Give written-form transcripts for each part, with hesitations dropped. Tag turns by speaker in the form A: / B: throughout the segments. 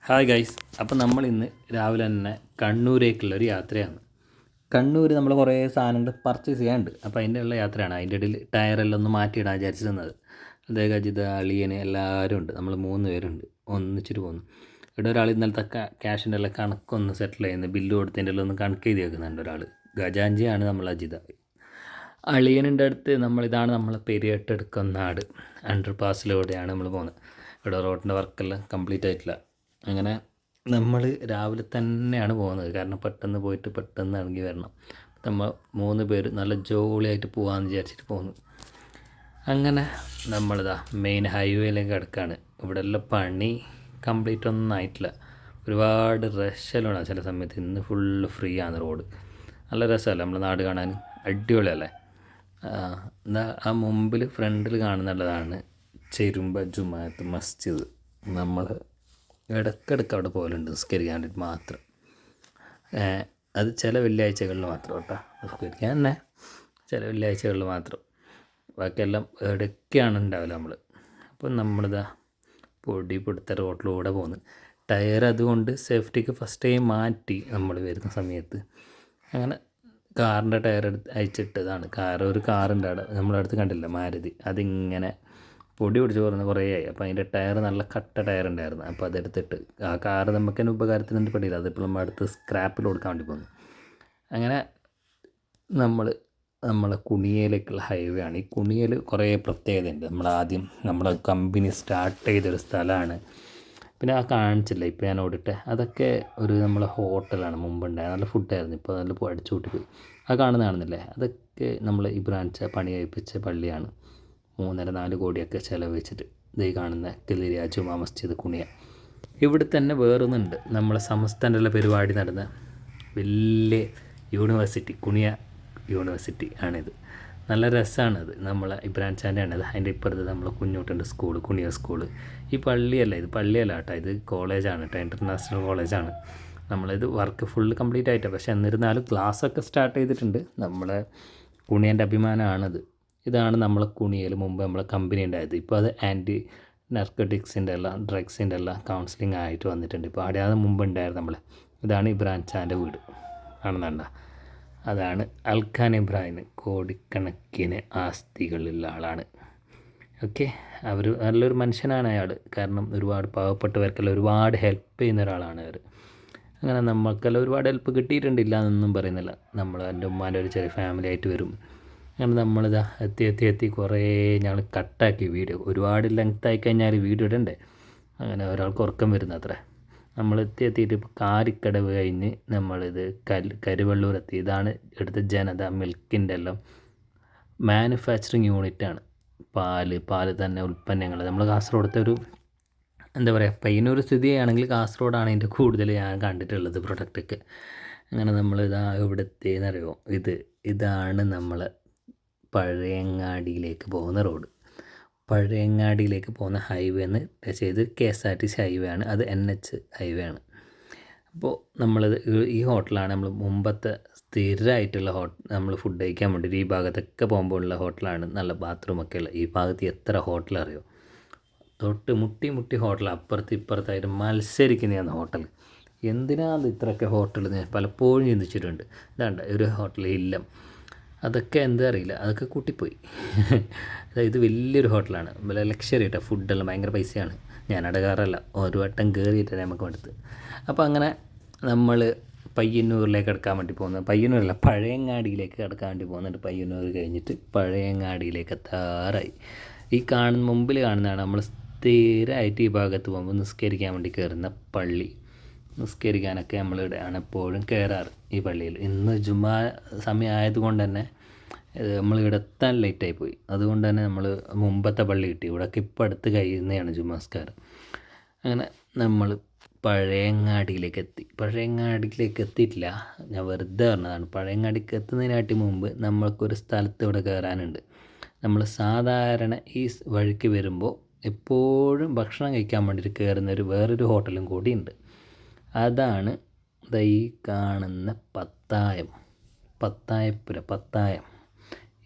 A: Hi guys. അപ്പോൾ നമ്മളിന്ന് രാവിലെ തന്നെ കണ്ണൂരേക്കുള്ളൊരു യാത്രയാണ്. കണ്ണൂർ നമ്മൾ കുറേ സാധനങ്ങൾ പർച്ചേസ് ചെയ്യാനുണ്ട്. അപ്പോൾ അതിൻ്റെ ഉള്ള യാത്രയാണ്. അതിൻ്റെ ഇടയിൽ ടയറെല്ലാം ഒന്ന് മാറ്റിയിടാൻ വിചാരിച്ചിരുന്നത്. അദ്ദേഹം അജിത് അളിയന് എല്ലാവരും ഉണ്ട്. നമ്മൾ 3 പേരുണ്ട്. ഒന്നിച്ചിട്ട് പോകുന്നു. ഇവിടെ ഒരാൾ ഇന്നലത്തെ ക്യാഷിൻ്റെ എല്ലാം കണക്കൊന്ന് സെറ്റിൽ ചെയ്യുന്നത്, ബില്ല് കൊടുത്തതിൻ്റെ എല്ലാം ഒന്ന് കണക്ക് ചെയ്ത് വെക്കുന്നുണ്ട് ഒരാൾ. ഖജാൻജിയാണ് നമ്മൾ അജിത. അളിയനുൻ്റെ അടുത്ത് ഇതാണ് നമ്മൾ പെരിയട്ടെടുക്കുന്ന നാട്. അണ്ടർ പാസിലൂടെയാണ് നമ്മൾ പോകുന്നത്. ഇവിടെ റോഡിൻ്റെ വർക്കെല്ലാം കംപ്ലീറ്റ് ആയിട്ടില്ല. അങ്ങനെ നമ്മൾ രാവിലെ തന്നെയാണ് പോകുന്നത്. കാരണം പെട്ടെന്ന് പോയിട്ട് പെട്ടെന്ന് ഇറങ്ങി വരണം. നമ്മൾ 3 പേര് നല്ല ജോളിയായിട്ട് പോകാമെന്ന് വിചാരിച്ചിട്ട് പോകുന്നു. അങ്ങനെ നമ്മളിതാ മെയിൻ ഹൈവേയിലേക്ക് കിടക്കുകയാണ്. ഇവിടെ എല്ലാം പണി കംപ്ലീറ്റ് ഒന്നും ആയിട്ടില്ല. ഒരുപാട് റഷെല്ലാം ചില സമയത്ത്. ഇന്ന് ഫുള്ള് ഫ്രീ ആണ് റോഡ്. നല്ല രസമല്ലേ നമ്മുടെ നാട് കാണാൻ? അടിപൊളിയല്ലേ? ആ മുമ്പിൽ ഫ്രണ്ടിൽ കാണുന്നുള്ളതാണ് ചെരുമ്പ ജുമാഅത്ത് മസ്ജിദ്. നമ്മൾ ഇടയ്ക്കിടയ്ക്ക് അവിടെ പോകലുണ്ട് നിസ്കരിക്കാൻ വേണ്ടിയിട്ട് മാത്രം. അത് ചില വെള്ളിയാഴ്ചകളിൽ മാത്രം കേട്ടോ, നിസ്കരിക്കാൻ തന്നെ ചില വെള്ളിയാഴ്ചകളിൽ മാത്രം. ബാക്കിയെല്ലാം ഇടയ്ക്കാണ് ഉണ്ടാവില്ല നമ്മൾ. അപ്പം നമ്മളിതാ പൊടി പൊടുത്ത റോട്ടിലൂടെ പോകുന്നു. ടയർ അതുകൊണ്ട് സേഫ്റ്റിക്ക് ഫസ്റ്റ് ടൈം മാറ്റി നമ്മൾ വരുന്ന സമയത്ത്. അങ്ങനെ കാറിൻ്റെ ടയർ അയച്ചിട്ടതാണ്. ഒരു കാറുണ്ട് അവിടെ നമ്മളെ അടുത്ത് കണ്ടില്ല, മാരുതി. അതിങ്ങനെ പൊടി പിടിച്ച് കുറഞ്ഞ് കുറേ ആയി. അപ്പോൾ അതിൻ്റെ ടയർ നല്ല കട്ട ടയർ ഉണ്ടായിരുന്നു. അപ്പോൾ അതെടുത്തിട്ട് ആ കാറ് നമുക്ക് തന്നെ ഉപകാരത്തിനൊന്നും പെടിയില്ല. അതിപ്പോൾ നമ്മൾ അടുത്ത് സ്ക്രാപ്പിൽ കൊടുക്കാൻ വേണ്ടി പോകുന്നു. അങ്ങനെ നമ്മളെ കുണിയയിലേക്കുള്ള ഹൈവേ ആണ്. ഈ കുണിയൽ കുറേ പ്രത്യേകതയുണ്ട്. നമ്മളെ കമ്പനി സ്റ്റാർട്ട് ചെയ്തൊരു സ്ഥലമാണ്. പിന്നെ ആ കാണിച്ചില്ല ഇപ്പോൾ ഞാൻ ഓടിട്ടെ, അതൊക്കെ നമ്മളെ ഹോട്ടലാണ് മുമ്പുണ്ടായത്. നല്ല ഫുഡായിരുന്നു. ഇപ്പോൾ നല്ല അടിച്ചു കൂട്ടി പോയി. ആ കാണുന്നില്ലേ, അതൊക്കെ നമ്മൾ ഈ ബ്രാഞ്ച് പണി കഴിപ്പിച്ച പള്ളിയാണ്. 3.5-4 കോടിയൊക്കെ ചിലവഴിച്ചിട്ട് ഇതേ കാണുന്ന കിളിരിയ ജുമാ മസ്ജിദ് കുണിയ. ഇവിടെ തന്നെ വേറൊന്നുണ്ട്. നമ്മളെ സംസ്ഥാനത്തുള്ള പരിപാടി നടന്ന വലിയ യൂണിവേഴ്സിറ്റി, കുണിയ യൂണിവേഴ്സിറ്റി ആണിത്. നല്ല രസമാണത്. നമ്മളെ ഇബ്രാൻചാൻ്റെ ആണത്. അതിൻ്റെ ഇപ്പുറത്ത് നമ്മളെ കുഞ്ഞോട്ടുണ്ട് സ്കൂൾ, കുണിയ സ്കൂൾ. ഈ പള്ളിയല്ല, ഇത് പള്ളിയല്ല കേട്ടോ, ഇത് കോളേജാണ് കേട്ടോ, ഇൻ്റർനാഷണൽ കോളേജാണ്. നമ്മളിത് വർക്ക് ഫുള്ള് കംപ്ലീറ്റ് ആയിട്ടാണ്. പക്ഷേ എന്നിരുന്നാലും ക്ലാസ്സൊക്കെ സ്റ്റാർട്ട് ചെയ്തിട്ടുണ്ട്. നമ്മളെ കുണിയൻ്റെ അഭിമാനമാണത്. ഇതാണ് നമ്മളെ കുണിയൽ മുമ്പ് നമ്മളെ കമ്പനി ഉണ്ടായത്. ഇപ്പോൾ അത് ആൻറ്റി നർക്കോട്ടിക്സിൻ്റെ എല്ലാം ഡ്രഗ്സിൻ്റെ എല്ലാം കൗൺസിലിംഗ് ആയിട്ട് വന്നിട്ടുണ്ട്. ഇപ്പോൾ അവിടെ മുമ്പ് ഉണ്ടായിരുന്നു നമ്മൾ. ഇതാണ് ഇബ്രാൻചാൻ്റെ വീട് കാണുന്നുണ്ട. അതാണ് അൽഖാൻ ഇബ്രാഹിം. കോടിക്കണക്കിന് ആസ്തികളുള്ള ആളാണ്. ഓക്കെ, അവർ നല്ലൊരു മനുഷ്യനാണ് അയാൾ. കാരണം ഒരുപാട് പാവപ്പെട്ടവർക്കെല്ലാം ഒരുപാട് ഹെൽപ്പ് ചെയ്യുന്ന ഒരാളാണ് അവർ. അങ്ങനെ നമുക്കെല്ലാം ഒരുപാട് ഹെൽപ്പ് കിട്ടിയിട്ടുണ്ടില്ല എന്നൊന്നും പറയുന്നില്ല. എൻ്റെ ഉമ്മാൻ്റെ ഒരു ചെറിയ ഫാമിലി ആയിട്ട് വരും. അങ്ങനെ നമ്മളിതാ എത്തി കുറേ ഞങ്ങൾ കട്ടാക്കി വീഡിയോ. ഒരുപാട് ലെങ്ത്തായി കഴിഞ്ഞാൽ വീഡിയോ ഇടണ്ടേ. അങ്ങനെ ഒരാൾക്ക് ഉറക്കം വരുന്നത്രേ. നമ്മൾ എത്തിയിട്ട് ഇപ്പോൾ കാരിക്കടവ് കഴിഞ്ഞ് നമ്മളിത് കരുവള്ളൂരെത്തി. ഇതാണ് ഇവിടുത്തെ ജനത മിൽക്കിൻ്റെ എല്ലാം മാനുഫാക്ചറിങ് യൂണിറ്റാണ്. പാല് തന്നെ ഉൽപ്പന്നങ്ങൾ. നമ്മൾ കാസർഗോഡത്തെ എന്താ പറയുക, പയ്യന്നൂർ സ്ഥിതി ചെയ്യുകയാണെങ്കിൽ കാസർഗോഡാണ് ഇതിൻ്റെ കൂടുതൽ ഞാൻ കണ്ടിട്ടുള്ളത് പ്രൊഡക്റ്റൊക്കെ. അങ്ങനെ നമ്മളിതാ ഇവിടെ എത്തിയെന്നറിയുമോ, ഇതാണ് നമ്മൾ പഴയങ്ങാടിയിലേക്ക് പോകുന്ന റോഡ്. പഴയങ്ങാടിയിലേക്ക് പോകുന്ന ഹൈവേ എന്ന് ചെയ്ത് KSRTC ഹൈവേ ആണ്. അത് NH ഹൈവേ ആണ്. അപ്പോൾ ഈ ഹോട്ടലാണ് നമ്മൾ മുമ്പത്തെ സ്ഥിരമായിട്ടുള്ള നമ്മൾ ഫുഡ് കഴിക്കാൻ വേണ്ടി ഈ ഭാഗത്തൊക്കെ പോകുമ്പോൾ ഉള്ള ഹോട്ടലാണ്. നല്ല ബാത്റൂമൊക്കെ ഉള്ള. ഈ ഭാഗത്ത് എത്ര ഹോട്ടൽ അറിയോ, തൊട്ട് മുട്ടി ഹോട്ടൽ. ഇപ്പുറത്തായിട്ട് മത്സരിക്കുന്നതാണ് ഹോട്ടൽ. എന്തിനാണ് ഇത്രയൊക്കെ ഹോട്ടൽ ഞാൻ പലപ്പോഴും ചിന്തിച്ചിട്ടുണ്ട്. ഇതാണ്ട് ഒരു ഹോട്ടൽ ഇല്ലം, അതൊക്കെ എന്താ അറിയില്ല, അതൊക്കെ കൂട്ടിപ്പോയി. ഇത് വലിയൊരു ഹോട്ടലാണ്, നല്ല ലക്ഷറി കേട്ടോ. ഫുഡെല്ലാം ഭയങ്കര പൈസയാണ്. ഞാൻ അടകാറല്ല, ഒരു വട്ടം കയറിയിട്ടാണ് നമുക്ക് അടുത്ത്. അപ്പോൾ അങ്ങനെ നമ്മൾ പയ്യന്നൂരിലേക്ക് കിടക്കാൻ വേണ്ടി പോകുന്നത്. പയ്യന്നൂരല്ല, പഴയങ്ങാടിയിലേക്ക് കിടക്കാൻ വേണ്ടി പോകുന്നുണ്ട്. പയ്യന്നൂർ കഴിഞ്ഞിട്ട് പഴയങ്ങാടിയിലേക്ക് എത്താറായി. മുമ്പിൽ കാണുന്നതാണ് നമ്മൾ സ്ഥിരമായിട്ട് ഈ ഭാഗത്ത് പോകുമ്പോൾ നിസ്കരിക്കാൻ വേണ്ടി കയറുന്ന പള്ളി. നിസ്കരിക്കാനൊക്കെ നമ്മളിവിടെയാണ് എപ്പോഴും കയറാറ്, ഈ പള്ളിയിൽ. ഇന്ന് ജുമാ സമയം ആയതുകൊണ്ട് തന്നെ നമ്മളിവിടെ എത്താൻ ലേറ്റായി പോയി. അതുകൊണ്ട് തന്നെ നമ്മൾ മുമ്പത്തെ പള്ളി കിട്ടി. ഇവിടെയൊക്കെ ഇപ്പോൾ അടുത്ത് കഴിയുന്നതാണ് ജുമാസ്കാരം. അങ്ങനെ നമ്മൾ പഴയങ്ങാടിയിലേക്ക് എത്തി. പഴയങ്ങാടിയിലേക്ക് എത്തിയിട്ടില്ല, ഞാൻ വെറുതെ പറഞ്ഞതാണ്. പഴയങ്ങാടിക്ക് എത്തുന്നതിനായിട്ട് മുമ്പ് നമ്മൾക്കൊരു സ്ഥലത്ത് ഇവിടെ കയറാനുണ്ട്. നമ്മൾ സാധാരണ ഈ വഴിക്ക് വരുമ്പോൾ എപ്പോഴും ഭക്ഷണം കഴിക്കാൻ വേണ്ടിയിട്ട് കയറുന്ന വേറൊരു ഹോട്ടലും കൂടിയുണ്ട്. അതാണ് ഈ കാണുന്ന പത്തായം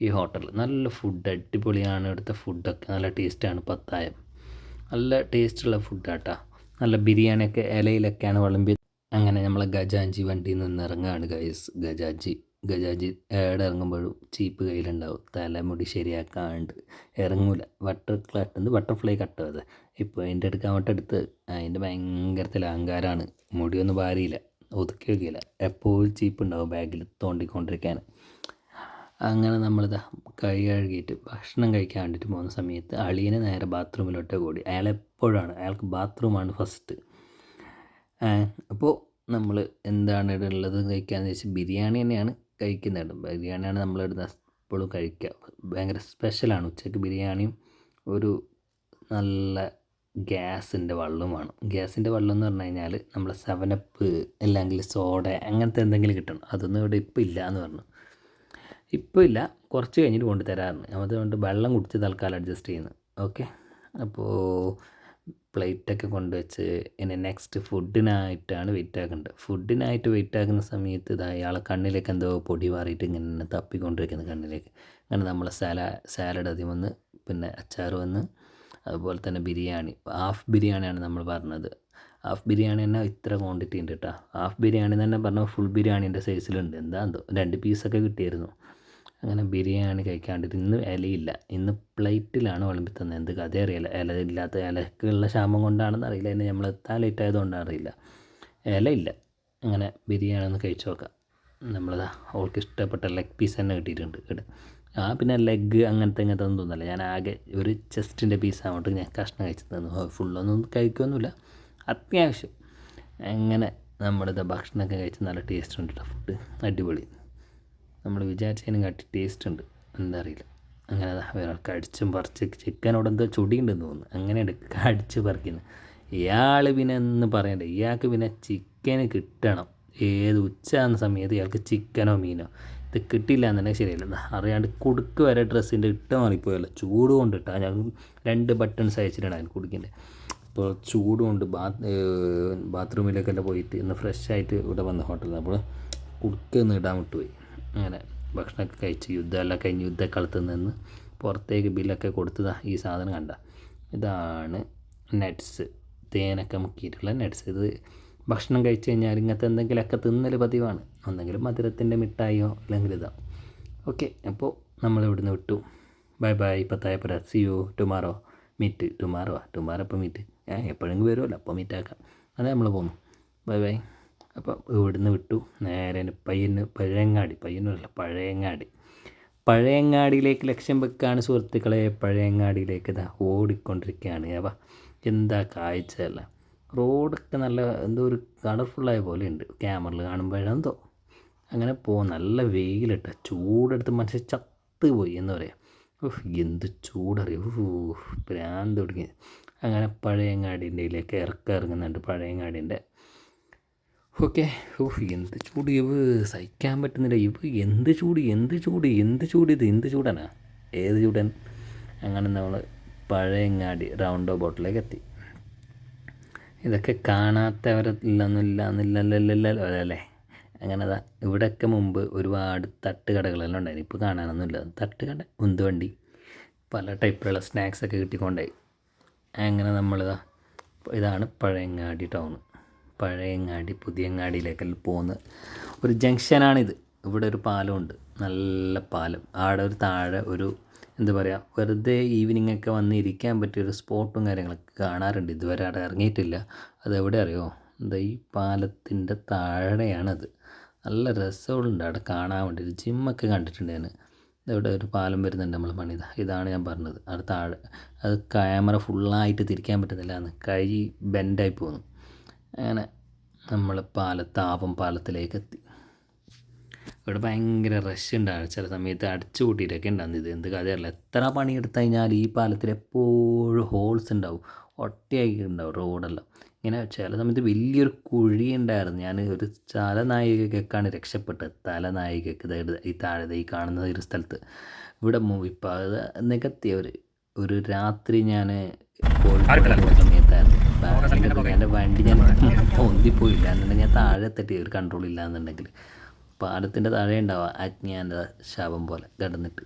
A: ഈ ഹോട്ടൽ. നല്ല ഫുഡ്, അടിപൊളിയാണ് ഇവിടുത്തെ ഫുഡൊക്കെ. നല്ല ടേസ്റ്റാണ്. പത്തായം നല്ല ടേസ്റ്റുള്ള ഫുഡാട്ടാ. നല്ല ബിരിയാണിയൊക്കെ ഇലയിലൊക്കെയാണ് വിളമ്പി. അങ്ങനെ നമ്മളെ ഗജാഞ്ചി വണ്ടിയിൽ നിന്ന് ഇറങ്ങുകയാണ് ഗൈസ്. ഗജാഞ്ചി ഏടെ ഇറങ്ങുമ്പോഴും ചീപ്പ് കയ്യിലുണ്ടാവും. തലമുടി ശരിയാക്കാണ്ട് ഇറങ്ങൂല. ബട്ടർഫ്ലൈ കട്ട് അത് ഇപ്പോൾ അതിൻ്റെ അടുക്ക് അങ്ങോട്ട് എടുത്ത് അതിൻ്റെ ഭയങ്കരത്തിൽ അഹങ്കാരമാണ്. മുടിയൊന്നും ഭാരിയില്ല, ഒതുക്കി വയ്ക്കില്ല, എപ്പോഴും ചീപ്പ് ഉണ്ടാവും ബാഗിൽ തോണ്ടിക്കൊണ്ടിരിക്കാൻ. അങ്ങനെ നമ്മളിതാ കൈ കഴുകിയിട്ട് ഭക്ഷണം കഴിക്കാൻ വേണ്ടിയിട്ട് പോകുന്ന സമയത്ത് അളിയനെ നേരെ ബാത്റൂമിലോട്ട് കൂടി. അയാൾക്ക് ബാത്റൂമാണ് ഫസ്റ്റ്. അപ്പോൾ നമ്മൾ എന്താണ് ഇവിടെ ഉള്ളത് കഴിക്കാമെന്ന് വെച്ചാൽ ബിരിയാണി തന്നെയാണ് കഴിക്കുന്നത്. ബിരിയാണിയാണ് നമ്മളിവിടെ എപ്പോഴും കഴിക്കുക. ഭയങ്കര സ്പെഷ്യലാണ്. ഉച്ചയ്ക്ക് ബിരിയാണിയും ഒരു നല്ല ഗ്യാസിൻ്റെ വെള്ളം വേണം. ഗ്യാസിൻ്റെ വെള്ളം എന്ന് പറഞ്ഞു കഴിഞ്ഞാൽ നമ്മൾ 7up അല്ലെങ്കിൽ സോഡ അങ്ങനത്തെ എന്തെങ്കിലും കിട്ടണം. അതൊന്നും ഇവിടെ ഇപ്പോൾ ഇല്ല എന്ന് പറഞ്ഞു. ഇപ്പോൾ ഇല്ല, കുറച്ച് കഴിഞ്ഞിട്ട് കൊണ്ട് തരാറുണ്ട്. അതുകൊണ്ട് വെള്ളം കുടിച്ച് തൽക്കാലം അഡ്ജസ്റ്റ് ചെയ്യുന്നു. ഓക്കെ, അപ്പോൾ പ്ലേറ്റൊക്കെ കൊണ്ടുവച്ച് ഇനി നെക്സ്റ്റ് ഫുഡിനായിട്ടാണ് വെയിറ്റ് ആക്കുന്ന സമയത്ത് ഇതാ ഇയാളെ കണ്ണിലേക്ക് എന്തോ പൊടി മാറിയിട്ട് ഇങ്ങനെ തപ്പിക്കൊണ്ടിരിക്കുന്നത് കണ്ണിലേക്ക്. അങ്ങനെ നമ്മൾ സാലഡ് ആദ്യം വന്ന്, പിന്നെ അച്ചാർ വന്ന്, അതുപോലെ തന്നെ ബിരിയാണി. ഹാഫ് ബിരിയാണിയാണ് നമ്മൾ പറഞ്ഞത്. ഹാഫ് ബിരിയാണി തന്നെ ഇത്ര ക്വാണ്ടിറ്റി ഉണ്ട് കേട്ടോ. ഹാഫ് ബിരിയാണി തന്നെ പറഞ്ഞാൽ ഫുൾ ബിരിയാണീൻ്റെ സൈസിലുണ്ട്. എന്താണെന്തോ 2 പീസൊക്കെ കിട്ടിയിരുന്നു. അങ്ങനെ ബിരിയാണി കഴിക്കാണ്ടിട്ട് ഇന്ന് ഇലയില്ല, ഇന്ന് പ്ലേറ്റിലാണ് വിളമ്പി തന്നത്. എന്ത് കഥ അറിയില്ല, ഇലക്കുള്ള ക്ഷാമം കൊണ്ടാണെന്ന് അറിയില്ല, ഇനി നമ്മൾ എത്താൻ ലേറ്റ് ആയതുകൊണ്ടാണ് അറിയില്ല, ഇലയില്ല. അങ്ങനെ ബിരിയാണി ഒന്ന് കഴിച്ച് നോക്കാം. നമ്മളതാ അവൾക്ക് ഇഷ്ടപ്പെട്ട ലെഗ് പീസ് തന്നെ കിട്ടിയിട്ടുണ്ട് ഇവിടെ. പിന്നെ ലെഗ് അങ്ങനത്തെ ഒന്നും തോന്നില്ല. ഞാൻ ആകെ ഒരു ചെസ്റ്റിൻ്റെ പീസ് അങ്ങോട്ട് ഞാൻ കഷ്ണം കഴിച്ച് തന്നു. ഫുള്ളൊന്നും കഴിക്കുമൊന്നുമില്ല, അത്യാവശ്യം. അങ്ങനെ നമ്മളിത് ഭക്ഷണമൊക്കെ കഴിച്ച് നല്ല ടേസ്റ്റ് ഉണ്ട് കേട്ടോ. ഫുഡ് അടിപൊളി, നമ്മൾ വിചാരിച്ചതിനും കാട്ടി ടേസ്റ്റ് ഉണ്ട്. എന്താ അറിയില്ല. അങ്ങനെ വേറെ കടിച്ചും പറിച്ച് ചിക്കനോട് എന്തോ ചൊടിയുണ്ടെന്ന് തോന്നുന്നു. അങ്ങനെ കടിച്ച് പറിക്കുന്നു. ഇയാൾ പിന്നെ എന്ന് പറയണ്ടേ, ഇയാൾക്ക് പിന്നെ ചിക്കന് കിട്ടണം. ഏത് ഉച്ചയാകുന്ന സമയത്ത് ഇയാൾക്ക് ചിക്കനോ മീനോ ഇത് കിട്ടിയില്ല എന്നുണ്ടെങ്കിൽ ശരിയല്ല. അറിയാണ്ട് കുടുക്ക് വരെ ഡ്രസ്സിൻ്റെ ഇട്ട മാറിപ്പോയല്ലോ. ചൂട് കൊണ്ടിട്ടാ ഞാൻ 2 ബട്ടൺസ് അയച്ചിട്ടാണ് അതിന് കുടിക്കേണ്ടത്. അപ്പോൾ ചൂട് കൊണ്ട് ബാത്റൂമിലേക്കെല്ലാം പോയിട്ട് ഇന്ന് ഫ്രഷ് ആയിട്ട് ഇവിടെ വന്ന ഹോട്ടലിൽ അപ്പോൾ കുടുക്കൊന്ന് ഇടാൻ വിട്ടുപോയി. അങ്ങനെ ഭക്ഷണമൊക്കെ കഴിച്ച് യുദ്ധമെല്ലാം കഴിഞ്ഞ് യുദ്ധക്കളത്ത് നിന്ന് പുറത്തേക്ക് ബില്ലൊക്കെ കൊടുത്തതാ. ഈ സാധനം കണ്ട, ഇതാണ് നട്ട്സ്, തേനൊക്കെ മുക്കിയിട്ടുള്ള നട്ട്സ്. ഇത് ഭക്ഷണം കഴിച്ച് കഴിഞ്ഞാൽ ഇങ്ങനത്തെ എന്തെങ്കിലുമൊക്കെ തിന്നൽ പതിവാണ്. ഒന്നെങ്കിലും മധുരത്തിൻ്റെ മിഠായിയോ അല്ലെങ്കിൽ ഇതാ. ഓക്കെ, അപ്പോൾ നമ്മളിവിടുന്ന് വിട്ടു. Bye bye. Pathayappura. See you tomorrow meet. Tomorrow ഇപ്പോൾ മീറ്റ് എപ്പോഴെങ്കിലും വരുമല്ലോ, അപ്പോൾ മീറ്റാക്കാം. അതെ നമ്മൾ പോന്നു. Bye bye. അപ്പോൾ ഇവിടുന്ന് വിട്ടു. നേരെ പഴയങ്ങാടിയിലേക്ക് ലക്ഷ്യം വെക്കാണ് സുഹൃത്തുക്കളെ. പഴയങ്ങാടിയിലേക്ക് ഇതാ ഓടിക്കൊണ്ടിരിക്കുകയാണ്. അപ്പോൾ എന്താ കാഴ്ചയല്ല, റോഡൊക്കെ നല്ല എന്തോ ഒരു കളർഫുള്ളായ പോലെ ഉണ്ട് ക്യാമറയിൽ കാണുമ്പോഴെന്തോ. അങ്ങനെ നല്ല വെയിലിട്ട ചൂടെടുത്ത് മനുഷ്യൻ ചത്തുപോയി എന്ന് പറയാം. എന്ത് ചൂടറിയോ, ഭ്രാന്ത് തുടങ്ങി. അങ്ങനെ പഴയങ്ങാടിൻ്റെയിലേക്ക് ഇറങ്ങുന്നുണ്ട്. പഴയങ്ങാടിൻ്റെ ഓക്കെ. എന്ത് ചൂട്, സഹിക്കാൻ പറ്റുന്നില്ല. എന്ത് ചൂട് എന്ത് ചൂടാണ്, ഏത് ചൂടൻ. അങ്ങനെ നമ്മൾ പഴയങ്ങാടി റൗണ്ട് ബോട്ടിലേക്ക് എത്തി. ഇതൊക്കെ കാണാത്തവരില്ലെന്നില്ലല്ലോ അല്ലേ. അങ്ങനെ ഇവിടെയൊക്കെ മുമ്പ് ഒരുപാട് തട്ടുകടകളെല്ലാം ഉണ്ടായിരുന്നു. ഇപ്പോൾ കാണാനൊന്നുമില്ല. തട്ടുകട, ഉന്തുവണ്ടി, പല ടൈപ്പിലുള്ള സ്നാക്സൊക്കെ കിട്ടിക്കൊണ്ടായി. അങ്ങനെ ഇതാണ് പഴയങ്ങാടി ടൗൺ. പഴയങ്ങാടി പുതിയങ്ങാടിയിലേക്കെല്ലാം പോകുന്ന ഒരു ജംഗ്ഷനാണിത്. ഇവിടെ ഒരു പാലമുണ്ട്, നല്ല പാലം. ആടെ ഒരു താഴെ ഒരു എന്താ പറയുക, വെറുതെ ഈവനിങ് ഒക്കെ വന്ന് ഇരിക്കാൻ പറ്റിയൊരു സ്പോട്ടും കാര്യങ്ങളൊക്കെ കാണാറുണ്ട്. ഇതുവരെ അവിടെ ഇറങ്ങിയിട്ടില്ല. അതെവിടെ അറിയോ, എന്താ ഈ പാലത്തിൻ്റെ താഴെയാണത്. നല്ല രസമുണ്ട് അവിടെ കാണാൻ വേണ്ടി. ജിമ്മൊക്കെ കണ്ടിട്ടുണ്ട് ഞാൻ. ഇവിടെ ഒരു പാലം വരുന്നുണ്ട് നമ്മൾ പണിത. ഇതാണ് ഞാൻ പറഞ്ഞത്. അവിടെ താഴെ അത് ക്യാമറ ഫുള്ളായിട്ട് തിരിക്കാൻ പറ്റുന്നില്ല, എന്ന് കൈ ബെൻഡായി പോകുന്നു. അങ്ങനെ നമ്മൾ പാലത്തിലേക്ക് എത്തി. ഇവിടെ ഭയങ്കര റഷ് ഉണ്ടാകും. ചില സമയത്ത് അടച്ചു കൂട്ടിയിട്ടൊക്കെ ഉണ്ടാകുന്നത്. ഇത് എന്ത് കഥയല്ല. എത്ര പണിയെടുത്ത് കഴിഞ്ഞാൽ ഈ പാലത്തിൽ എപ്പോഴും ഹോൾസ് ഉണ്ടാവും, ഒറ്റയായിട്ടുണ്ടാവും റോഡെല്ലാം. ഇങ്ങനെ ചില സമയത്ത് വലിയൊരു കുഴി ഉണ്ടായിരുന്നു. ഞാൻ ഒരു തലനായികക്കാണ് രക്ഷപ്പെട്ടത്. തലനായികക്ക് ഈ താഴെ ഈ കാണുന്ന ഒരു സ്ഥലത്ത് ഇവിടെ ഇപ്പോൾ അത് നികത്തിയവർ. ഒരു രാത്രി ഞാൻ കോഴിക്കോട് സമയത്തായിരുന്നു. എൻ്റെ വണ്ടി ഞാൻ പൊന്തിപ്പോയില്ല എന്നുണ്ടെങ്കിൽ ഞാൻ താഴെ തട്ടി ഒരു കൺട്രോൾ ഇല്ല എന്നുണ്ടെങ്കിൽ പാലത്തിൻ്റെ താഴെ ഉണ്ടാവുക അജ്ഞാൻ്റെ ശാപം പോലെ കിടന്നിട്ട്.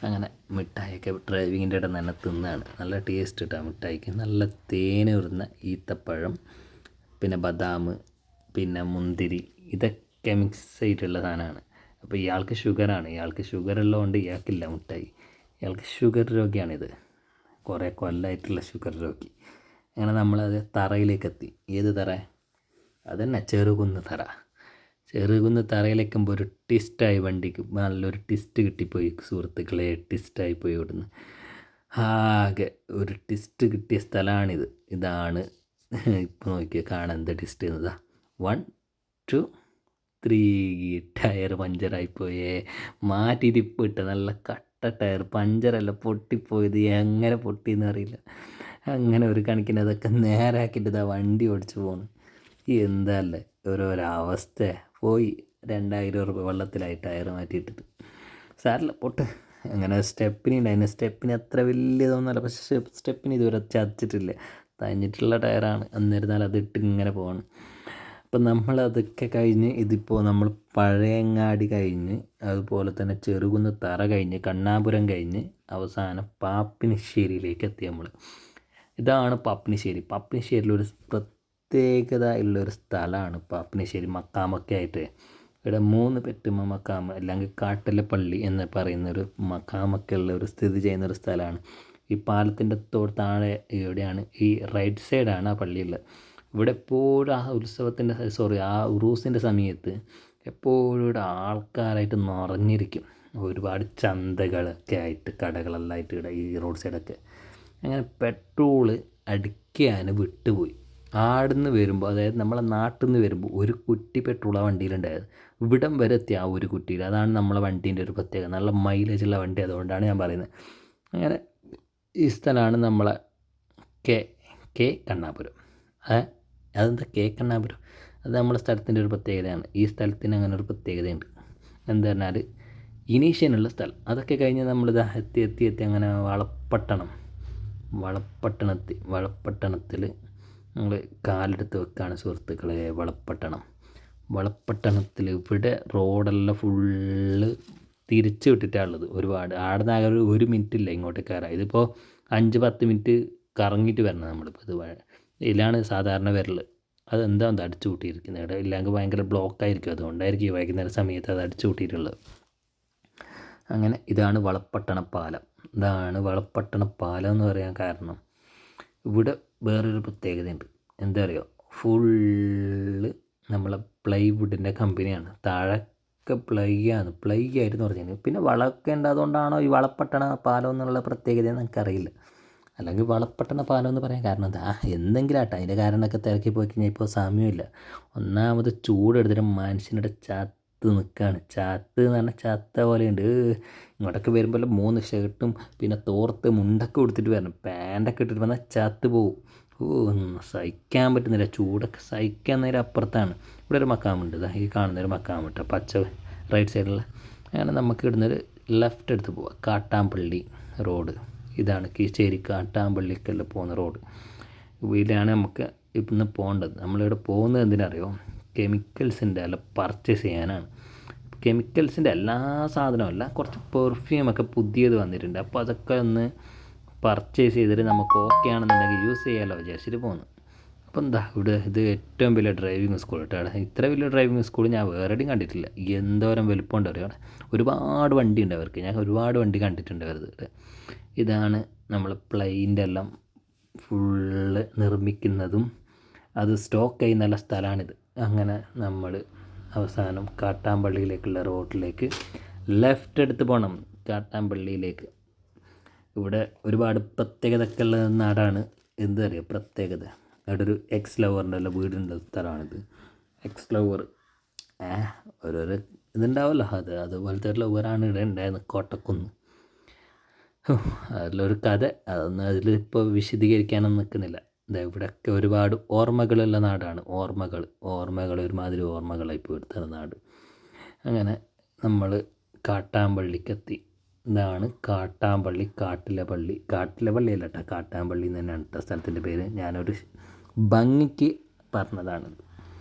A: അങ്ങനെ മിഠായിയൊക്കെ ഡ്രൈവിങ്ങിൻ്റെ ഇടയിൽ തന്നെ തിന്നാണ്. നല്ല ടേസ്റ്റ് കിട്ടുക മിഠായിക്ക്. നല്ല തേനൂറുന്ന ഈത്തപ്പഴം, പിന്നെ ബദാം, പിന്നെ മുന്തിരി, ഇതൊക്കെ മിക്സ് ചെയ്തിട്ടുള്ള സാധനമാണ്. അപ്പോൾ ഇയാൾക്ക് ഷുഗറാണ്. ഇയാൾക്ക് ഷുഗർ ഉള്ളതുകൊണ്ട് ഇയാൾക്കില്ല മിഠായി. ഇയാൾക്ക് ഷുഗർ രോഗിയാണിത്, കുറേ കൊല്ലമായിട്ടുള്ള ഷുഗർ രോഗി. അങ്ങനെ നമ്മളത് തറയിലേക്ക് എത്തി. ഏത് തറ? അതന്നെ ചെറുകുന്ന് തറ. ചെറുകുന്ന് തറയിലേക്കുമ്പോൾ ഒരു ട്വിസ്റ്റായി വണ്ടിക്ക്. നല്ലൊരു ട്വിസ്റ്റ് കിട്ടിപ്പോയി സുഹൃത്തുക്കളെ, ട്വിസ്റ്റായിപ്പോയി ഇവിടുന്ന്. ആകെ ഒരു ട്വിസ്റ്റ് കിട്ടിയ സ്ഥലമാണിത്. ഇതാണ് ഇപ്പോൾ നോക്കിയാൽ കാണാൻ എന്താ ട്വിസ്റ്റ് എന്നതാ. 1 2 3 ടയർ പഞ്ചറായിപ്പോയേ. മാറ്റിയിട്ട് ഇപ്പോൾ ഇട്ട നല്ല കട്ട ടയർ, പഞ്ചറല്ല പൊട്ടിപ്പോയത്. എങ്ങനെ പൊട്ടിയെന്ന് അറിയില്ല. അങ്ങനെ ഒരു കണക്കിന് അതൊക്കെ നേരാക്കിയിട്ട് ഇതാ വണ്ടി ഓടിച്ച് പോകുന്നു. എന്താ അല്ലേ ഓരോരോ അവസ്ഥ. പോയി 2000 രൂപ വെള്ളത്തിലായി ടയർ മാറ്റിയിട്ടിട്ട്. സാറില്ല പൊട്ട്. അങ്ങനെ സ്റ്റെപ്പിനി ഉണ്ടായിരുന്നു. സ്റ്റെപ്പിന് അത്ര വലിയതൊന്നുമല്ല, പക്ഷേ സ്റ്റെപ്പിന് ഇതുവരെ ചതച്ചിട്ടില്ല, തഞ്ഞിട്ടുള്ള ടയറാണ്. എന്നിരുന്നാൽ അതിട്ട് ഇങ്ങനെ പോകണം. അപ്പം നമ്മളതൊക്കെ കഴിഞ്ഞ് ഇതിപ്പോൾ നമ്മൾ പഴയങ്ങാടി കഴിഞ്ഞ്, അതുപോലെ തന്നെ ചെറുകുന്ന് തറ കഴിഞ്ഞ്, കണ്ണാപുരം കഴിഞ്ഞ്, അവസാനം പാപ്പിനിശ്ശേരിയിലേക്ക് എത്തി നമ്മൾ. ഇതാണ് പാപ്പിനിശ്ശേരി. പാപ്പിനിശ്ശേരിയിലൊരു പ്രത്യേകത ഉള്ളൊരു സ്ഥലമാണ് പാപ്പിനിശ്ശേരി. മക്കാമൊക്കെ ആയിട്ട് ഇവിടെ 3 പെറ്റുമ്മ മക്കാമ്, അല്ലെങ്കിൽ കാട്ടിലെ പള്ളി എന്ന് പറയുന്നൊരു മക്കാമൊക്കെ ഉള്ള ഒരു സ്ഥിതി ചെയ്യുന്നൊരു സ്ഥലമാണ്. ഈ പാലത്തിൻ്റെ താഴെ ഇവിടെയാണ്, ഈ റൈറ്റ് സൈഡാണ് ആ പള്ളിയുള്ളത്. ഇവിടെ എപ്പോഴും ആ ഉത്സവത്തിൻ്റെ ആ ഉറൂസിൻ്റെ സമയത്ത് എപ്പോഴും ഇവിടെ ആൾക്കാരായിട്ട് നിറഞ്ഞിരിക്കും. ഒരുപാട് ചന്തകളൊക്കെ ആയിട്ട്, കടകളെല്ലാം ആയിട്ട് ഇവിടെ ഈ റോഡ് സൈഡൊക്കെ. അങ്ങനെ പെട്രോള് അടിക്കാൻ വിട്ടുപോയി. ആടുന്ന് വരുമ്പോൾ, അതായത് നമ്മളെ നാട്ടിൽ നിന്ന് വരുമ്പോൾ ഒരു കുറ്റി പെട്രോൾ ആ വണ്ടിയിലുണ്ടായത്. ഇവിടം വരെ എത്തി ആ ഒരു കുറ്റിയിൽ. അതാണ് നമ്മളെ വണ്ടീൻ്റെ ഒരു പ്രത്യേകത. നല്ല മൈലേജുള്ള വണ്ടി, അതുകൊണ്ടാണ് ഞാൻ പറയുന്നത്. അങ്ങനെ ഈ സ്ഥലമാണ് നമ്മളെ കെ കണ്ണാപുരം. അതെന്താ കെ കണ്ണാപുരം? അത് നമ്മളെ സ്ഥലത്തിൻ്റെ ഒരു പ്രത്യേകതയാണ്. ഈ സ്ഥലത്തിന് അങ്ങനെ ഒരു പ്രത്യേകതയുണ്ട്. എന്താ പറഞ്ഞാൽ ഇനീഷ്യനുള്ള സ്ഥലം. അതൊക്കെ കഴിഞ്ഞ് നമ്മളിത് എത്തി അങ്ങനെ വളപ്പട്ടണത്തിൽ നമ്മൾ കാലെടുത്ത് വെക്കുകയാണ് സുഹൃത്തുക്കളെ. വളപ്പട്ടണത്തിൽ ഇവിടെ റോഡെല്ലാം ഫുള്ള് തിരിച്ച് വിട്ടിട്ടാണുള്ളത്. ഒരുപാട് ആടുന്നാകെ ഒരു മിനിറ്റില്ല ഇങ്ങോട്ട് കയറാം. ഇതിപ്പോൾ 5-10 മിനിറ്റ് കറങ്ങിയിട്ട് വരണം നമ്മളിപ്പോൾ. ഇതിലാണ് സാധാരണ വരൽ. അതെന്താ അടിച്ചു കൂട്ടിയിരിക്കുന്നത് ഇവിടെ. ഇല്ലെങ്കിൽ ഭയങ്കര ബ്ലോക്കായിരിക്കും. അതുകൊണ്ടായിരിക്കും വൈകുന്നേര സമയത്ത് അത് അടിച്ചു കൂട്ടിയിട്ടുള്ളത്. അങ്ങനെ ഇതാണ് വളപ്പട്ടണ പാലം. എന്ന് പറയാൻ കാരണം ഇവിടെ വേറൊരു പ്രത്യേകതയുണ്ട്. എന്താ പറയുക, ഫുള്ള് നമ്മളെ പ്ലൈവുഡിൻ്റെ കമ്പനിയാണ്. താഴൊക്കെ പ്ലൈ ആയിരുന്നു പറഞ്ഞു. പിന്നെ വളമൊക്കെ ഉണ്ടായതുകൊണ്ടാണോ ഈ വളപ്പട്ടണ പാലം എന്നുള്ള പ്രത്യേകത എനിക്കറിയില്ല. അല്ലെങ്കിൽ വളപ്പട്ടണ പാലം എന്ന് പറയാൻ കാരണം എന്താ, എന്തെങ്കിലും ആട്ടെ. അതിൻ്റെ കാരണമൊക്കെ തിരക്കി പോയി കഴിഞ്ഞാൽ ഇപ്പോൾ സമയമില്ല. ഒന്നാമത് ചൂടെടുത്തിട്ട് മനുഷ്യനുടെ ചത്ത് നിൽക്കുകയാണ്. ചത്ത് എന്ന് പറഞ്ഞാൽ ചത്ത പോലെയുണ്ട്. ഇങ്ങോട്ടൊക്കെ വരുമ്പോൾ 3 ഷർട്ടും പിന്നെ തോർത്ത് മുണ്ടൊക്കെ കൊടുത്തിട്ട് വരണം. പാൻറ്റൊക്കെ ഇട്ടിട്ട് വന്നാൽ ചത്ത് പോവും. സഹിക്കാൻ പറ്റുന്നില്ല. ചൂടൊക്കെ സഹിക്കാൻ നേരം അപ്പുറത്താണ്. ഇവിടെ ഒരു മക്കാമുണ്ട്, ഈ കാണുന്നൊരു മക്കാമുണ്ട്, പച്ച റൈറ്റ് സൈഡിലുള്ള. അങ്ങനെ നമുക്ക് ഇവിടുന്നൊരു ലെഫ്റ്റ് എടുത്ത് പോവാം. കാട്ടാമ്പള്ളി റോഡ് ഇതാണ്. കീശ്ശേരി കാട്ടാമ്പള്ളിക്കെല്ലാം പോകുന്ന റോഡ്. ഇതിലാണ് നമുക്ക് ഇന്ന് പോകേണ്ടത്. നമ്മളിവിടെ പോകുന്നത് എന്തിനറിയോ, കെമിക്കൽസിൻ്റെ എല്ലാം പർച്ചേസ് ചെയ്യാനാണ്. കെമിക്കൽസിൻ്റെ എല്ലാ സാധനമല്ല, കുറച്ച് പെർഫ്യൂമൊക്കെ പുതിയത് വന്നിട്ടുണ്ട്. അപ്പോൾ അതൊക്കെ ഒന്ന് പർച്ചേസ് ചെയ്തിട്ട് നമുക്ക് ഓക്കെ ആണെന്നുണ്ടെങ്കിൽ യൂസ് ചെയ്യാമല്ലോ വിചാരിച്ചിട്ട് പോകുന്നു. അപ്പോൾ എന്താ ഇവിടെ ഇത് ഏറ്റവും വലിയ ഡ്രൈവിംഗ് സ്കൂൾ കേട്ടോ. ഇത്ര വലിയ ഡ്രൈവിംഗ് സ്കൂൾ ഞാൻ വേറെയും കണ്ടിട്ടില്ല. എന്തോരം വലുപ്പമുണ്ട് അറിയാം. ഒരുപാട് വണ്ടി ഉണ്ട് അവർക്ക്. ഞാൻ ഒരുപാട് വണ്ടി കണ്ടിട്ടുണ്ട് അവർക്ക്. ഇതാണ് നമ്മൾ പ്ലെയിൻ്റെ എല്ലാം ഫുള്ള് നിർമ്മിക്കുന്നതും അത് സ്റ്റോക്ക് ചെയ്യുന്ന സ്ഥലമാണിത്. അങ്ങനെ നമ്മൾ അവസാനം കാട്ടാമ്പള്ളിയിലേക്കുള്ള റോഡിലേക്ക് ലെഫ്റ്റ് എടുത്ത് പോകണം. കാട്ടാമ്പള്ളിയിലേക്ക് ഇവിടെ ഒരുപാട് പ്രത്യേകതയൊക്കെ ഉള്ള നാടാണ്. എന്താ പറയുക പ്രത്യേകത, അവിടെ ഒരു എക്സ് ലവറിൻ്റെ എല്ലാം വീടുള്ള സ്ഥലമാണിത്. എക്സ് ലവർ ഓരോരോ ഇതുണ്ടാവുമല്ലോ, അതുപോലത്തെ ഒരു ലവറാണ് ഇവിടെ ഉണ്ടായിരുന്നത്, കോട്ടക്കുന്ന്. അതിലൊരു കഥ, അതൊന്നും അതിലിപ്പോൾ വിശദീകരിക്കാനൊന്നും നിൽക്കുന്നില്ല. ഇവിടെയൊക്കെ ഒരുപാട് ഓർമ്മകളുള്ള നാടാണ്. ഓർമ്മകൾ ഒരുമാതിരി ഓർമ്മകളായിപ്പോൾ എടുത്ത നാട്. അങ്ങനെ നമ്മൾ കാട്ടാമ്പള്ളിക്കെത്തി. ഇതാണ് കാട്ടാമ്പള്ളി, കാട്ടിലെ പള്ളി അല്ല കേട്ടോ, കാട്ടാമ്പള്ളി എന്ന് തന്നെയാണ് കേട്ടോ സ്ഥലത്തിൻ്റെ പേര്. ഞാനൊരു ഭംഗിക്ക് പറഞ്ഞതാണിത്.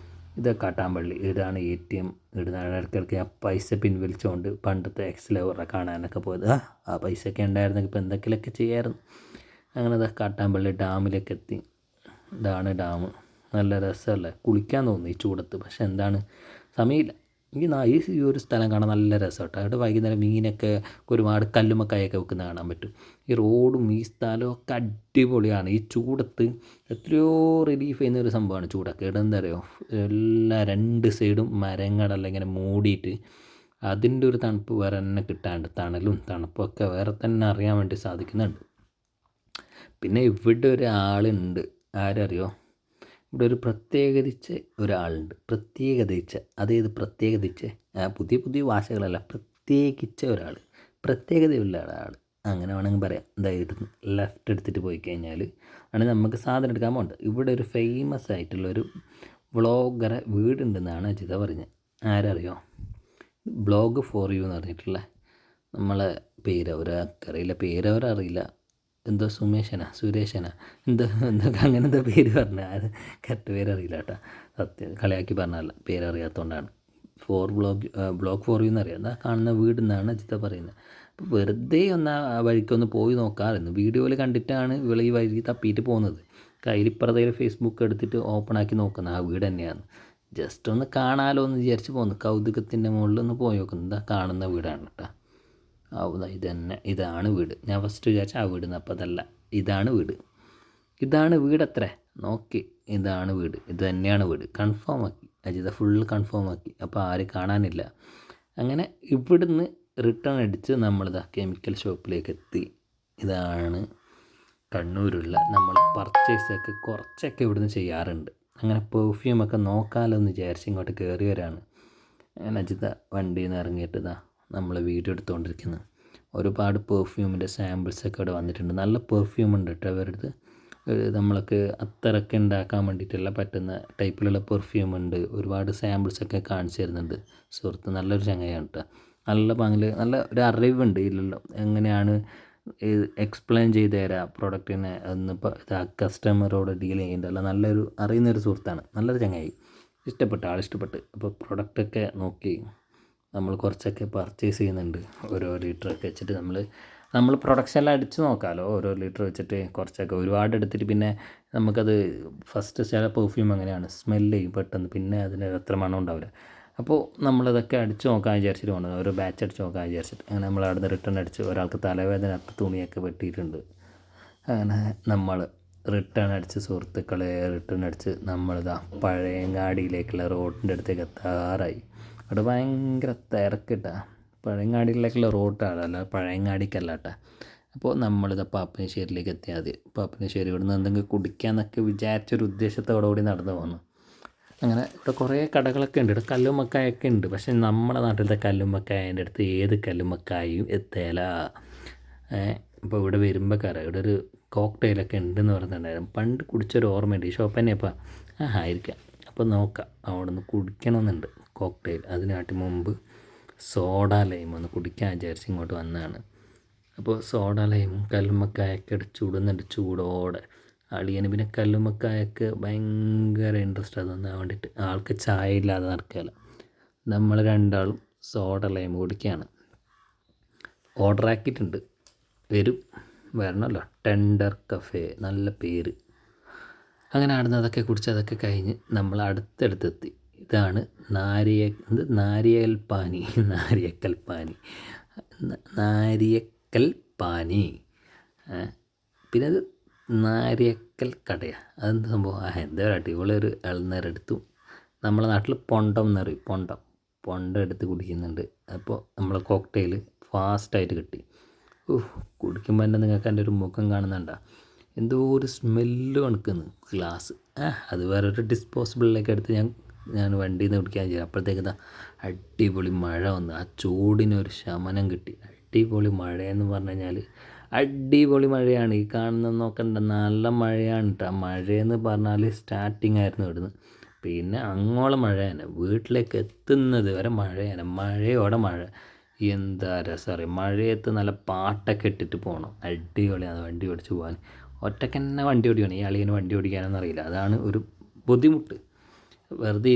A: ഇത് കാട്ടാമ്പള്ളി, ഇതാണ് ATM. ഇടുന്നാണ് ഇടയ്ക്കിടയ്ക്ക് ഞാൻ പൈസ പിൻവലിച്ചുകൊണ്ട് പണ്ടത്തെ എക്സ്ലേവറെ കാണാനൊക്കെ പോയത്. ആ പൈസയൊക്കെ ഉണ്ടായിരുന്നെങ്കിൽ ഇപ്പോൾ എന്തെങ്കിലുമൊക്കെ ചെയ്യാമായിരുന്നു. അങ്ങനെ ഇതാ കാട്ടാമ്പള്ളി ഡാമിലേക്ക് എത്തി. ഇതാണ് ഡാം. നല്ല രസമല്ലേ, കുളിക്കാൻ തോന്നി ഈ ചൂടത്ത്. പക്ഷെ എന്താണ്, സമയമില്ല. ഈ ഒരു സ്ഥലം കാണാൻ നല്ല രസം കേട്ടോ. അവിടെ വൈകുന്നേരം മീനൊക്കെ ഒരുപാട് കല്ലുമ്മക്കായൊക്കെ വെക്കുന്ന കാണാൻ പറ്റും. ഈ റോഡും ഈ സ്ഥലമൊക്കെ അടിപൊളിയാണ്. ഈ ചൂടത്ത് എത്രയോ റിലീഫ് ചെയ്യുന്ന ഒരു സംഭവമാണ് ചൂടൊക്കെ. ഇവിടെ എന്താ പറയുക, എല്ലാ 2 സൈഡും മരങ്ങളെല്ലാം ഇങ്ങനെ മൂടിയിട്ട് അതിൻ്റെ ഒരു തണുപ്പ് വേറെ തന്നെ കിട്ടാണ്ട്, തണലും തണുപ്പൊക്കെ വേറെ തന്നെ അറിയാൻ വേണ്ടി സാധിക്കുന്നുണ്ട്. പിന്നെ ഇവിടെ ഒരാളുണ്ട്, ആരറിയോ? ഇവിടെ ഒരു പ്രത്യേകിച്ച് ഒരാളുണ്ട്. അതേത് പ്രത്യേകിച്ച്, പുതിയ പുതിയ ഭാഷകളല്ല, പ്രത്യേകിച്ച ഒരാൾ, പ്രത്യേകതയുള്ള ഒരാൾ, അങ്ങനെ വേണമെങ്കിൽ പറയാം. അതായത് ലെഫ്റ്റ് എടുത്തിട്ട് പോയി കഴിഞ്ഞാൽ ആണ് നമുക്ക് സാധനം എടുക്കാൻ പോകേണ്ടത്. ഇവിടെ ഒരു ഫേമസ് ആയിട്ടുള്ളൊരു വ്ളോഗറെ വീടുണ്ടെന്നാണ് അജിത പറഞ്ഞത്. ആരറിയോ? ബ്ലോഗ് ഫോർ യു എന്ന് പറഞ്ഞിട്ടുള്ള നമ്മളെ പേരവരറിയില്ല, പേരവരറിയില്ല, എന്തോ സുരേഷനാ എന്തൊക്കെ അങ്ങനെ എന്തോ പേര് പറഞ്ഞാൽ, അത് കറക്റ്റ് പേരറിയില്ല കേട്ടോ. സത്യം കളിയാക്കി പറഞ്ഞല്ല, പേരറിയാത്തതുകൊണ്ടാണ്. ബ്ലോഗ് ഫോർ യു എന്നറിയാം. എന്താ കാണുന്ന വീട് എന്നാണ് അജിത പറയുന്നത്. അപ്പോൾ വെറുതെ ഒന്ന് ആ വഴിക്കൊന്ന് പോയി നോക്കാമായിരുന്നു. വീഡിയോയിൽ കണ്ടിട്ടാണ് ഇവൾ ഈ വഴി തപ്പിയിട്ട് പോകുന്നത്. കയ്യിലിപ്പുറത്തെ ഫേസ്ബുക്ക് എടുത്തിട്ട് ഓപ്പൺ ആക്കി നോക്കുന്നത് ആ വീട് തന്നെയാണ്. ജസ്റ്റ് ഒന്ന് കാണാമല്ലോ എന്ന് വിചാരിച്ച് പോകുന്നു. കൗതുകത്തിൻ്റെ മുകളിൽ ഒന്ന് പോയി നോക്കുന്നത്. എന്താ കാണുന്ന വീടാണ് കേട്ടോ. ഇതാണ് വീട്. ഞാൻ ഫസ്റ്റ് വിചാരിച്ച ആ വീട്, അപ്പോൾ അതല്ല, ഇതാണ് വീട് അത്രേ. നോക്കി, ഇതാണ് വീട്, ഇത് തന്നെയാണ് വീട്. കൺഫേം ആക്കി അജിത, ഫുൾ കൺഫേം ആക്കി. അപ്പോൾ ആരും കാണാനില്ല. അങ്ങനെ ഇവിടുന്ന് റിട്ടേൺ അടിച്ച് നമ്മളിതാ കെമിക്കൽ ഷോപ്പിലേക്ക് എത്തി. ഇതാണ് കണ്ണൂരുള്ള നമ്മൾ പർച്ചേസൊക്കെ കുറച്ചൊക്കെ ഇവിടുന്ന് ചെയ്യാറുണ്ട്. അങ്ങനെ പെർഫ്യൂമൊക്കെ നോക്കാമല്ലോ എന്ന് വിചാരിച്ച് ഇങ്ങോട്ട് കയറി വരാണ്. അങ്ങനെ അജിത വണ്ടിയിൽ നിന്ന് ഇറങ്ങിയിട്ട് നമ്മൾ വീഡിയോ എടുത്തുകൊണ്ടിരിക്കുന്നത്. ഒരുപാട് പെർഫ്യൂമിൻ്റെ സാമ്പിൾസൊക്കെ ഇവിടെ വന്നിട്ടുണ്ട്. നല്ല പെർഫ്യൂം ഉണ്ട് കേട്ടോ അവരടുത്ത്. നമ്മൾക്ക് അത്തറൊക്കെ ഉണ്ടാക്കാൻ വേണ്ടിയിട്ടുള്ള പറ്റുന്ന ടൈപ്പിലുള്ള പെർഫ്യൂം ഉണ്ട്. ഒരുപാട് സാമ്പിൾസൊക്കെ കാണിച്ചു തരുന്നുണ്ട് സുഹൃത്ത്. നല്ലൊരു ചങ്ങയാണ് കേട്ടോ. നല്ല പങ്കിൽ നല്ല ഒരു അറിവുണ്ട് ഇതിലുള്ള, എങ്ങനെയാണ് എക്സ്പ്ലെയിൻ ചെയ്ത് തരാം പ്രൊഡക്റ്റിനെ എന്നിപ്പോൾ കസ്റ്റമറോട് ഡീൽ ചെയ്യേണ്ടതല്ല. നല്ലൊരു അറിയുന്നൊരു സുഹൃത്താണ്, നല്ലൊരു ചങ്ങായി. ആളിഷ്ടപ്പെട്ട്. അപ്പോൾ പ്രൊഡക്റ്റൊക്കെ നോക്കി നമ്മൾ കുറച്ചൊക്കെ പർച്ചേസ് ചെയ്യുന്നുണ്ട്. ഓരോ ലിറ്ററൊക്കെ വെച്ചിട്ട് നമ്മൾ പ്രൊഡക്ഷനെല്ലാം അടിച്ച് നോക്കാമല്ലോ. ഓരോ ലിറ്റർ വെച്ചിട്ട് കുറച്ചൊക്കെ ഒരുപാട് എടുത്തിട്ട് പിന്നെ നമുക്കത് ഫസ്റ്റ് ചില പെർഫ്യൂം അങ്ങനെയാണ്, സ്മെല്ല് ചെയ്യും പെട്ടെന്ന്, പിന്നെ അതിന് അത്ര മണം ഉണ്ടാവില്ല. അപ്പോൾ നമ്മളതൊക്കെ അടിച്ച് നോക്കാൻ വിചാരിച്ചിട്ട് പോകുന്നത്, ഓരോ ബാച്ച് അടിച്ച് നോക്കാൻ വിചാരിച്ചിട്ട്. അങ്ങനെ നമ്മൾ അവിടെ നിന്ന് റിട്ടേൺ അടിച്ച്, ഒരാൾക്ക് തലവേദന തുണിയൊക്കെ വെട്ടിയിട്ടുണ്ട്. അങ്ങനെ നമ്മൾ റിട്ടേൺ അടിച്ച് സുഹൃത്തുക്കളെ റിട്ടേൺ അടിച്ച് നമ്മളിതാ പഴയങ്ങാടിയിലേക്കുള്ള റോഡിൻ്റെ അടുത്തേക്ക് എത്താറായി. അവിടെ ഭയങ്കര തിരക്കിട്ടാ. പഴയങ്ങാടിയിലേക്കുള്ള റോഡാണ്, അല്ല പഴയങ്ങാടിക്കല്ല കേട്ടോ. അപ്പോൾ നമ്മളിത് പാപ്പനശ്ശേരിയിലേക്ക് എത്തിയാൽ മതി. പാപ്പനശ്ശേരി ഇവിടുന്ന് എന്തെങ്കിലും കുടിക്കാമെന്നൊക്കെ വിചാരിച്ചൊരു ഉദ്ദേശത്തോടു കൂടി നടന്നു പോകുന്നു. അങ്ങനെ ഇവിടെ കുറേ കടകളൊക്കെ ഉണ്ട്. ഇവിടെ കല്ലുമ്മക്കായൊക്കെ ഉണ്ട്. പക്ഷേ നമ്മുടെ നാട്ടിലത്തെ കല്ലുമ്മക്കായൻ്റെ അടുത്ത് ഏത് കല്ലുമ്മക്കായും എത്തേല. ഇപ്പോൾ ഇവിടെ വരുമ്പോൾ ഇവിടെ ഒരു കോക്ടെയിലൊക്കെ ഉണ്ടെന്ന് പറഞ്ഞിട്ടുണ്ടായിരുന്നു. പണ്ട് കുടിച്ചൊരു ഓർമ്മയുണ്ട്. ഈ ഷോപ്പ് തന്നെ ഇപ്പോൾ ആയിരിക്കാം. അപ്പോൾ നോക്കാം, അവിടെ നിന്ന് കുടിക്കണമെന്നുണ്ട് കോക്ടെയിൽ. അതിനായിട്ട് മുമ്പ് സോഡ ലൈം ഒന്ന് കുടിക്കാൻ വിചാരിച്ച് ഇങ്ങോട്ട് വന്നതാണ്. അപ്പോൾ സോഡ ലൈമും കല്ലുമ്മക്കായൊക്കെ ചൂടുന്നുണ്ട് ചൂടോടെ. അളിയന് പിന്നെ കല്ലുമ്മക്കായൊക്കെ ഭയങ്കര ഇൻട്രസ്റ്റ് തന്നാൻ വേണ്ടിയിട്ട്. ആൾക്ക് ചായ ഇല്ലാതെ നടക്കുകയില്ല. നമ്മൾ രണ്ടാളും സോഡ ലൈം കുടിക്കുകയാണ്. ഓർഡർ ആക്കിയിട്ടുണ്ട്, വരണമല്ലോ. ടെൻഡർ കഫേ, നല്ല പേര്. അങ്ങനെ ആടുന്ന അതൊക്കെ കുടിച്ച് അതൊക്കെ കഴിഞ്ഞ് നമ്മൾ അടുത്തടുത്തെത്തി. ഇതാണ് നാരിയക്കൽ പാനി. പിന്നെ അത് നാരിയക്കൽ കടയാണ്. അതെന്ത് സംഭവം? എന്താ അടിപൊളിയൊരു ഇളനീർ എടുത്തു. നമ്മളെ നാട്ടിൽ പൊണ്ടം എന്ന് പറയും. പൊണ്ടം എടുത്ത് കുടിക്കുന്നുണ്ട്. അപ്പോൾ നമ്മളെ കോക്ടെയിൽ ഫാസ്റ്റായിട്ട് കിട്ടി. കുടിക്കുമ്പോൾ തന്നെ നിങ്ങൾക്ക് എൻ്റെ ഒരു മുഖം കാണുന്നുണ്ടോ? എന്തോ ഒരു സ്മെല്ല് കണക്കുന്നു ഗ്ലാസ്. അത് വേറൊരു ഡിസ്പോസിബിളിലേക്ക് എടുത്ത് ഞാൻ വണ്ടിയിൽ നിന്ന് കുടിക്കാൻ ചെയ്യും. അപ്പോഴത്തേക്ക് അടിപൊളി മഴ വന്നു. ആ ചൂടിനൊരു ശമനം കിട്ടി. അടിപൊളി മഴയെന്ന് പറഞ്ഞു കഴിഞ്ഞാൽ അടിപൊളി മഴയാണ്. ഈ കാണുന്ന നോക്കണ്ട, നല്ല മഴയാണ് കേട്ടോ. മഴയെന്ന് പറഞ്ഞാൽ സ്റ്റാർട്ടിങ് ആയിരുന്നു ഇവിടുന്ന്, പിന്നെ അങ്ങോളം മഴ തന്നെ, വീട്ടിലേക്ക് എത്തുന്നത് വരെ മഴയാണ്. മഴയോടെ മഴ. എന്താ രസം അറിയാം. മഴയത്ത് നല്ല പാട്ടൊക്കെ ഇട്ടിട്ട് പോകണം. അടിപൊളിയാണ് വണ്ടി ഓടിച്ച് പോകാൻ. ഒറ്റയ്ക്ക് തന്നെ വണ്ടി ഓടിക്കണം. ഈ അളിയന് വണ്ടി ഓടിക്കാനൊന്നും അറിയില്ല, അതാണ് ഒരു ബുദ്ധിമുട്ട്. വെറുതെ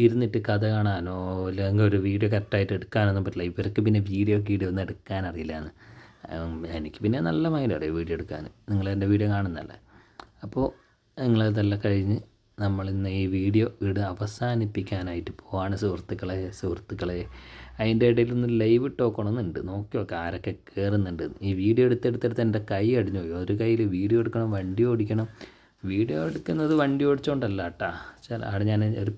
A: ഇരുന്നിട്ട് കഥ കാണാനോ അല്ലെങ്കിൽ ഒരു വീഡിയോ കറക്റ്റായിട്ട് എടുക്കാനൊന്നും പറ്റില്ല. ഇവർക്ക് പിന്നെ വീഡിയോ ഒന്നും എടുക്കാൻ അറിയില്ലാന്ന്. എനിക്ക് പിന്നെ നല്ല മൈൻഡാണ് വീഡിയോ എടുക്കാൻ. നിങ്ങളെൻ്റെ വീഡിയോ കാണുന്നതല്ലേ. അപ്പോൾ നിങ്ങളതെല്ലാം കഴിഞ്ഞ് നമ്മളിന്ന് ഈ വീഡിയോ ഇവിടെ അവസാനിപ്പിക്കാനായിട്ട് പോവാണ് സുഹൃത്തുക്കളെ. അതിൻ്റെ ഇടയിലൊന്ന് ലൈവ് ഇട്ട് നോക്കണമെന്നുണ്ട്. നോക്കി നോക്കാം ആരൊക്കെ കയറുന്നുണ്ട്. ഈ വീഡിയോ എടുത്തെടുത്തെടുത്ത് എൻ്റെ കൈ അടിഞ്ഞു പോയി. ഒരു കയ്യിൽ വീഡിയോ എടുക്കണം, വണ്ടി ഓടിക്കണം. വീഡിയോ എടുക്കുന്നത് വണ്ടി ഓടിച്ചുകൊണ്ടല്ല കേട്ടോ. അവിടെ ഞാൻ ഒരു